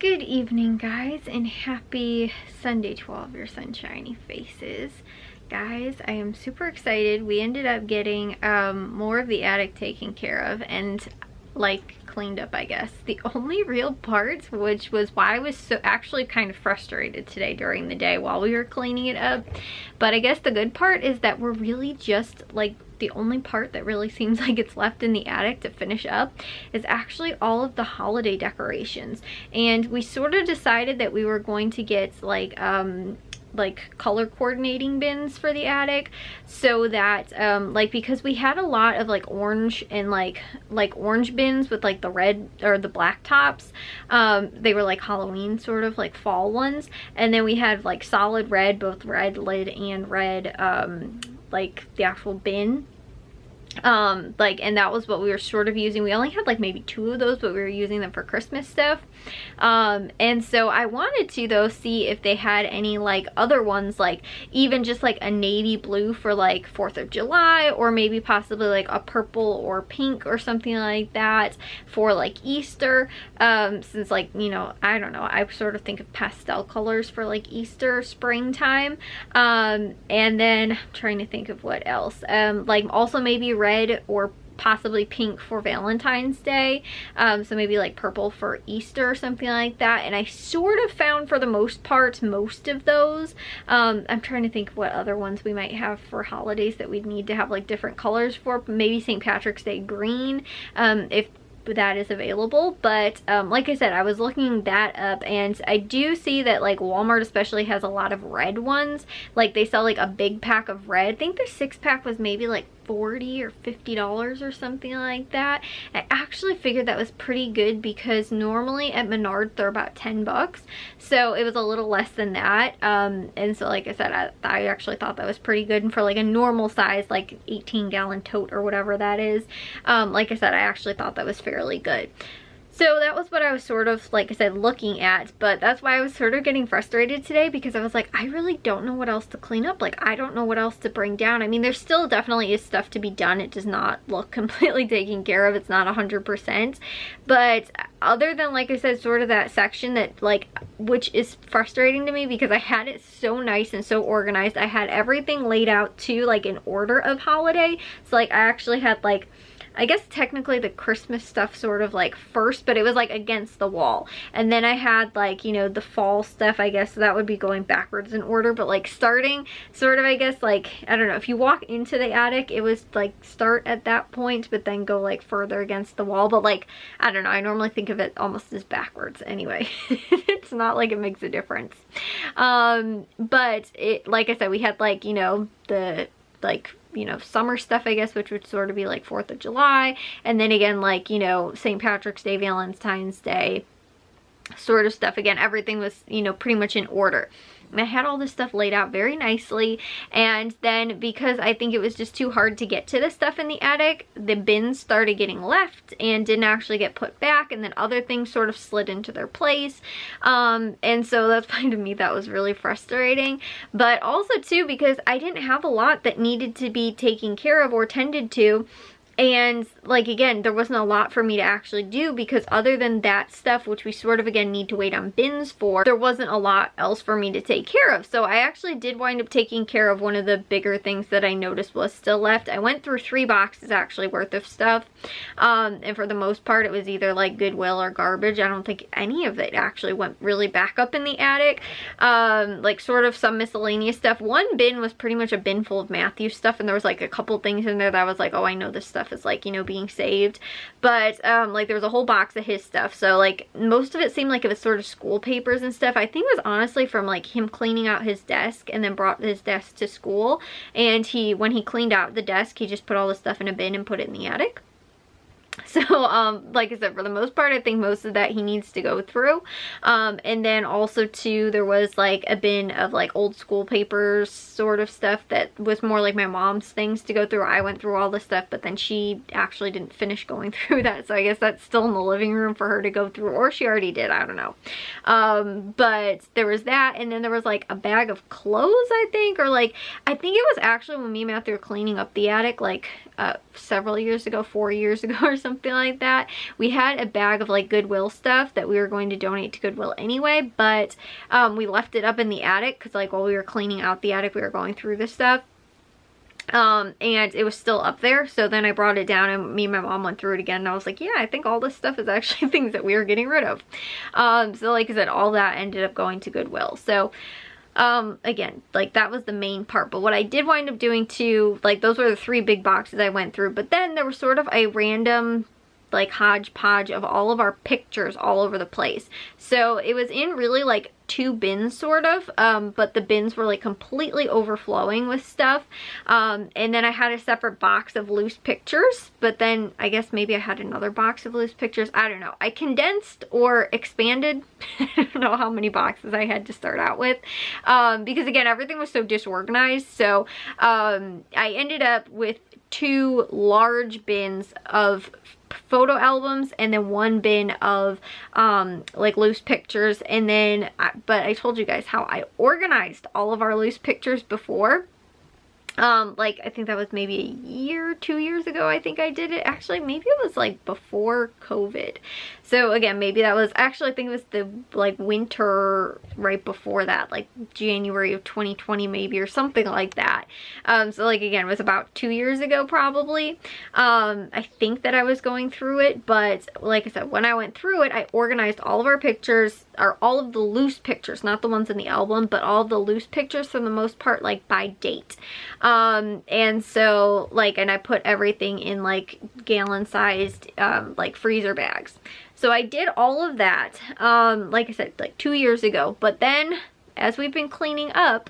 Good evening, guys, and happy Sunday to all of your sunshiny faces. Guys, I am super excited. We ended up getting more of the attic taken care of and like cleaned up, I guess. The only real part, which was why I was so actually kind of frustrated today during the day while we were cleaning it up, but I guess the good part is that we're really just like the only part that really seems like it's left in the attic to finish up is actually all of the holiday decorations. And we sort of decided that we were going to get like color coordinating bins for the attic, so that like, because we had a lot of like orange and like orange bins with like the red or the black tops. They were like Halloween sort of like fall ones, and then we had like solid red, both red lid and red like the actual bin. And that was what we were sort of using. We only had like maybe 2 of those, but we were using them for Christmas stuff. And so I wanted to though see if they had any like other ones, like even just like a navy blue for like 4th of July, or maybe possibly like a purple or pink or something like that for like Easter. Since like, you know, I don't know, I sort of think of pastel colors for like Easter, springtime. And then I'm trying to think of what else. Like also maybe red or possibly pink for Valentine's Day. So maybe like purple for Easter or something like that. And I sort of found for the most part most of those. I'm trying to think what other ones we might have for holidays that we'd need to have like different colors for. Maybe St. Patrick's Day green, if that is available. But like I said, I was looking that up, and I do see that like Walmart especially has a lot of red ones. Like they sell like a big pack of red. I think their 6-pack was maybe like $40 or $50 or something like that. I actually figured that was pretty good because normally at Menards they're about 10 bucks, so it was a little less than that. And so like I said, I actually thought that was pretty good, and for like a normal size like 18-gallon tote or whatever that is, like I said, I actually thought that was fairly good. So that was what I was sort of, like I said, looking at, but that's why I was sort of getting frustrated today, because I was like, I really don't know what else to clean up. Like, I don't know what else to bring down. I mean, there still definitely is stuff to be done. It does not look completely taken care of. It's not 100%. But other than, like I said, sort of that section that, like, which is frustrating to me because I had it so nice and so organized. I had everything laid out too, like, in order of holiday. So, like, I actually had, like, I guess technically the Christmas stuff sort of like first, but it was like against the wall. And then I had like, you know, the fall stuff, I guess, so that would be going backwards in order, but like starting sort of, I guess, like, I don't know, if you walk into the attic, it was like start at that point, but then go like further against the wall. But like, I don't know, I normally think of it almost as backwards anyway. It's not like it makes a difference. But it, like I said, we had like, you know, the like, you know, summer stuff, I guess, which would sort of be like 4th of July, and then again like, you know, St. Patrick's Day, Valentine's Day sort of stuff. Again, everything was, you know, pretty much in order. And I had all this stuff laid out very nicely, and then because I think it was just too hard to get to the stuff in the attic, the bins started getting left and didn't actually get put back, and then other things sort of slid into their place. And so that's why to me that was really frustrating. But also too, because I didn't have a lot that needed to be taken care of or tended to. And like, again, there wasn't a lot for me to actually do, because other than that stuff, which we sort of again need to wait on bins for, there wasn't a lot else for me to take care of. So I actually did wind up taking care of one of the bigger things that I noticed was still left. I went through 3 boxes actually worth of stuff, and for the most part it was either like Goodwill or garbage. I don't think any of it actually went really back up in the attic. Like sort of some miscellaneous stuff. One bin was pretty much a bin full of Matthew stuff, and there was like a couple things in there that I was like, oh, I know this stuff is like, you know, being saved. But like there was a whole box of his stuff, so like most of it seemed like it was sort of school papers and stuff. I think it was honestly from like him cleaning out his desk and then brought his desk to school, and when he cleaned out the desk, he just put all the stuff in a bin and put it in the attic. So like I said, for the most part, I think most of that he needs to go through. And then also too, there was like a bin of like old school papers sort of stuff that was more like my mom's things to go through. I went through all the stuff, but then she actually didn't finish going through that, so I guess that's still in the living room for her to go through, or she already did, I don't know. But there was that, and then there was like a bag of clothes, I think, or like, I think it was actually when me and Matthew were cleaning up the attic like several years ago, 4 years ago or something like that. We had a bag of like Goodwill stuff that we were going to donate to Goodwill anyway, but we left it up in the attic because like while we were cleaning out the attic, we were going through this stuff. And it was still up there, so then I brought it down and me and my mom went through it again, and I was like, yeah, I think all this stuff is actually things that we are getting rid of. So like I said, all that ended up going to Goodwill. So again, like that was the main part. But what I did wind up doing too, like those were the 3 big boxes I went through, but then there was sort of a random like hodgepodge of all of our pictures all over the place. So it was in really like 2 bins sort of, but the bins were like completely overflowing with stuff. And then I had a separate box of loose pictures, but then I guess maybe I had another box of loose pictures. I don't know. I condensed or expanded. I don't know how many boxes I had to start out with, because again, everything was so disorganized. So I ended up with 2 large bins of photo albums and then 1 bin of like loose pictures. And then but I told you guys how I organized all of our loose pictures before. Like I think that was maybe a year, 2 years ago I think I did it. Actually, maybe it was like before COVID. So again, maybe that was actually, I think it was the like winter right before that, like January of 2020 maybe, or something like that. So like again, it was about 2 years ago probably. I think that I was going through it, but like I said, when I went through it, I organized all of our pictures, or all of the loose pictures, not the ones in the album, but all of the loose pictures for the most part, like by date. And so like, and I put everything in like gallon sized like freezer bags. So I did all of that, like I said, like 2 years ago. But then as we've been cleaning up,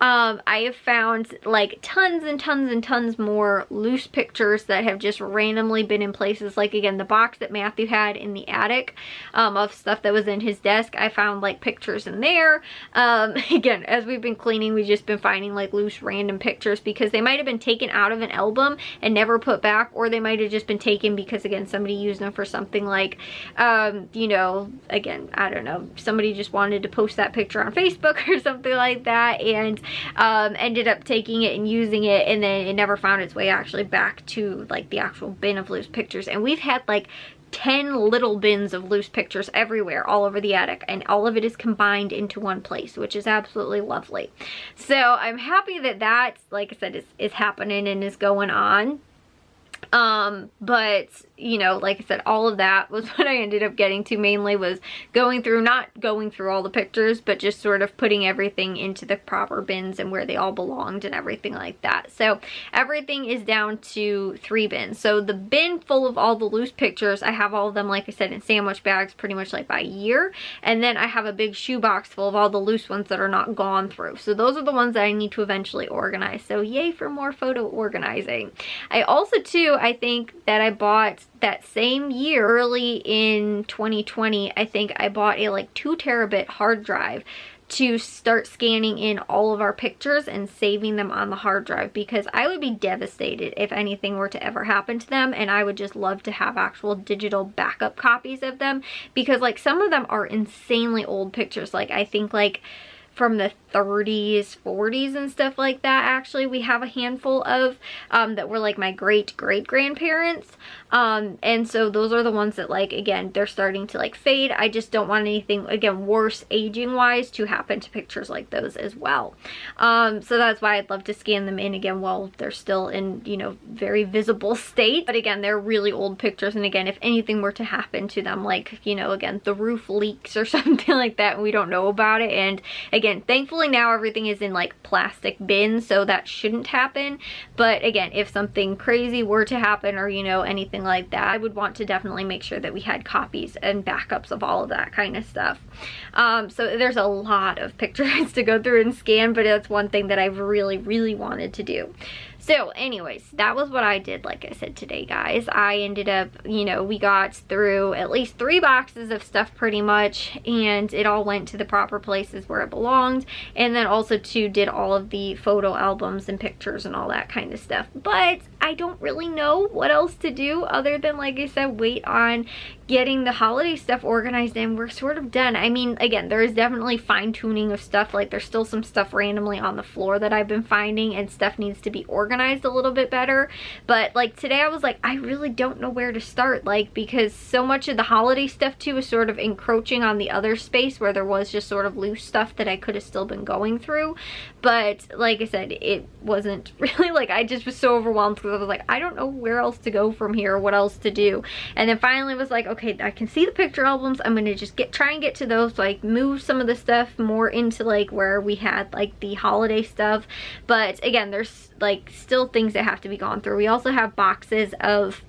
I have found like tons and tons and tons more loose pictures that have just randomly been in places. Like again, the box that Matthew had in the attic of stuff that was in his desk, I found like pictures in there. Again, as we've been cleaning, we've just been finding like loose random pictures because they might have been taken out of an album and never put back, or they might have just been taken because again, somebody used them for something like, you know, again, I don't know, somebody just wanted to post that picture on Facebook or something like that, and ended up taking it and using it, and then it never found its way actually back to like the actual bin of loose pictures. And we've had like 10 little bins of loose pictures everywhere all over the attic, and all of it is combined into one place, which is absolutely lovely. So I'm happy that that, like I said, is happening and is going on. But you know, like I said, all of that was what I ended up getting to, mainly was going through, not going through all the pictures, but just sort of putting everything into the proper bins and where they all belonged and everything like that. So everything is down to 3 bins. So the bin full of all the loose pictures, I have all of them, like I said, in sandwich bags pretty much like by year. And then I have a big shoebox full of all the loose ones that are not gone through. So those are the ones that I need to eventually organize. So yay for more photo organizing. I also too, I think that I bought that same year, early in 2020, I think I bought a like 2 terabit hard drive to start scanning in all of our pictures and saving them on the hard drive, because I would be devastated if anything were to ever happen to them, and I would just love to have actual digital backup copies of them, because like some of them are insanely old pictures. Like I think like from the 30s, 40s and stuff like that. Actually, we have a handful of that were like my great-great-grandparents. And so those are the ones that, like, again, they're starting to like fade. I just don't want anything, again, worse aging wise to happen to pictures like those as well. So that's why I'd love to scan them in again while they're still in, you know, very visible state. But again, they're really old pictures, and again, if anything were to happen to them, like, you know, again, the roof leaks or something like that and we don't know about it, and again, thankfully now everything is in like plastic bins, so that shouldn't happen. But again, if something crazy were to happen, or you know, anything like that, I would want to definitely make sure that we had copies and backups of all of that kind of stuff. So there's a lot of pictures to go through and scan, but that's one thing that I've really wanted to do. So anyways, that was what I did, like I said, today, guys. I ended up, you know, we got through at least 3 boxes of stuff pretty much, and it all went to the proper places where it belonged. And then also too did all of the photo albums and pictures and all that kind of stuff. But I don't really know what else to do other than, like I said, wait on getting the holiday stuff organized, and we're sort of done. I mean, again, there is definitely fine-tuning of stuff. Like, there's still some stuff randomly on the floor that I've been finding, and stuff needs to be organized a little bit better. But like today I was like, I really don't know where to start, like, because so much of the holiday stuff too is sort of encroaching on the other space where there was just sort of loose stuff that I could have still been going through. But like I said, it wasn't really, like, I just was so overwhelmed because I was like, I don't know where else to go from here, what else to do. And then finally was like, okay, I can see the picture albums, I'm gonna just try and get to those, so I moved some of the stuff more into like where we had like the holiday stuff. But again, there's like still things that have to be gone through. We also have boxes of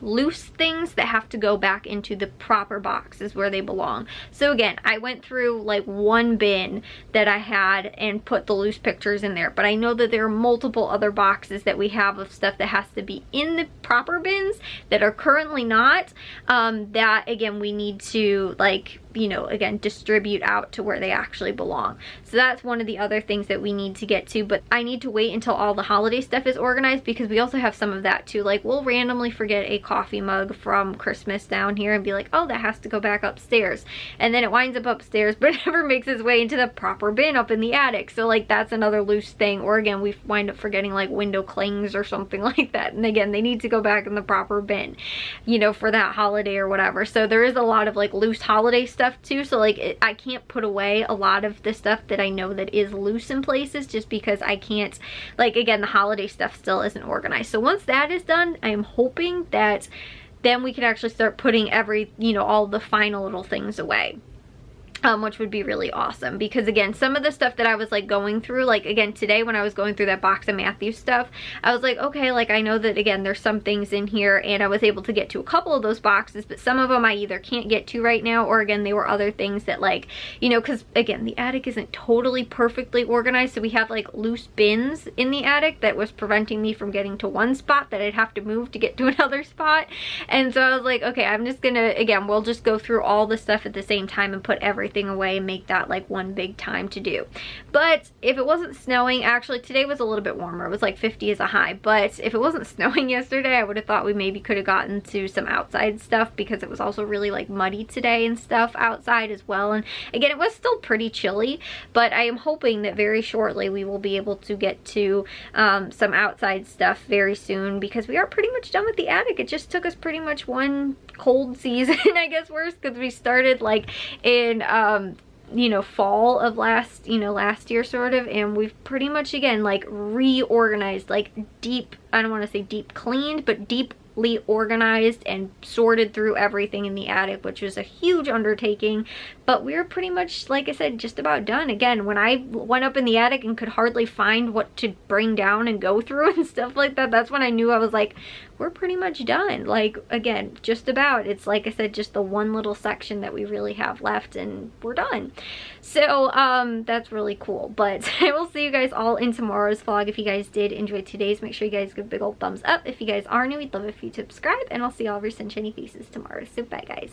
loose things that have to go back into the proper boxes where they belong. So again, I went through like one bin that I had and put the loose pictures in there, but I know that there are multiple other boxes that we have of stuff that has to be in the proper bins that are currently not, that again we need to, like, you know, again, distribute out to where they actually belong. So that's one of the other things that we need to get to, but I need to wait until all the holiday stuff is organized, because we also have some of that too. Like, we'll randomly forget a coffee mug from Christmas down here and be like, oh, that has to go back upstairs. And then it winds up upstairs, but it never makes its way into the proper bin up in the attic. So like, that's another loose thing. Or again, we wind up forgetting like window clings or something like that. And again, they need to go back in the proper bin, you know, for that holiday or whatever. So there is a lot of like loose holiday stuff too. So like, I can't put away a lot of the stuff that I know that is loose in places, just because I can't, like, again, the holiday stuff still isn't organized. So once that is done, I am hoping that then we can actually start putting you know, all the final little things away. Which would be really awesome, because again, some of the stuff that I was like going through, like again today when I was going through that box of Matthew stuff, I was like, okay, like I know that again there's some things in here, and I was able to get to a couple of those boxes, but some of them I either can't get to right now, or again they were other things that, like, you know, because again the attic isn't totally perfectly organized, so we have like loose bins in the attic that was preventing me from getting to one spot that I'd have to move to get to another spot. And so I was like, okay, I'm just gonna, again, we'll just go through all the stuff at the same time and put everything away and make that like one big time to do. But if it wasn't snowing, actually today was a little bit warmer, it was like 50 as a high, but if it wasn't snowing yesterday, I would have thought we maybe could have gotten to some outside stuff, because it was also really like muddy today and stuff outside as well. And again, it was still pretty chilly, but I am hoping that very shortly we will be able to get to some outside stuff very soon, because we are pretty much done with the attic. It just took us pretty much one cold season, I guess, worse, because we started like in you know, fall of last year sort of, and we've pretty much again like reorganized, like deep, I don't want to say deep cleaned, but deeply organized and sorted through everything in the attic, which was a huge undertaking. But we're pretty much, like I said, just about done. Again, when I went up in the attic and could hardly find what to bring down and go through and stuff like that, that's when I knew I was like, we're pretty much done. Like, again, just about. It's like I said, just the one little section that we really have left, and we're done. So that's really cool. But I will see you guys all in tomorrow's vlog. If you guys did enjoy today's, make sure you guys give a big old thumbs up. If you guys are new, we'd love if you subscribe, and I'll see all of your sunshiny faces tomorrow. So bye guys.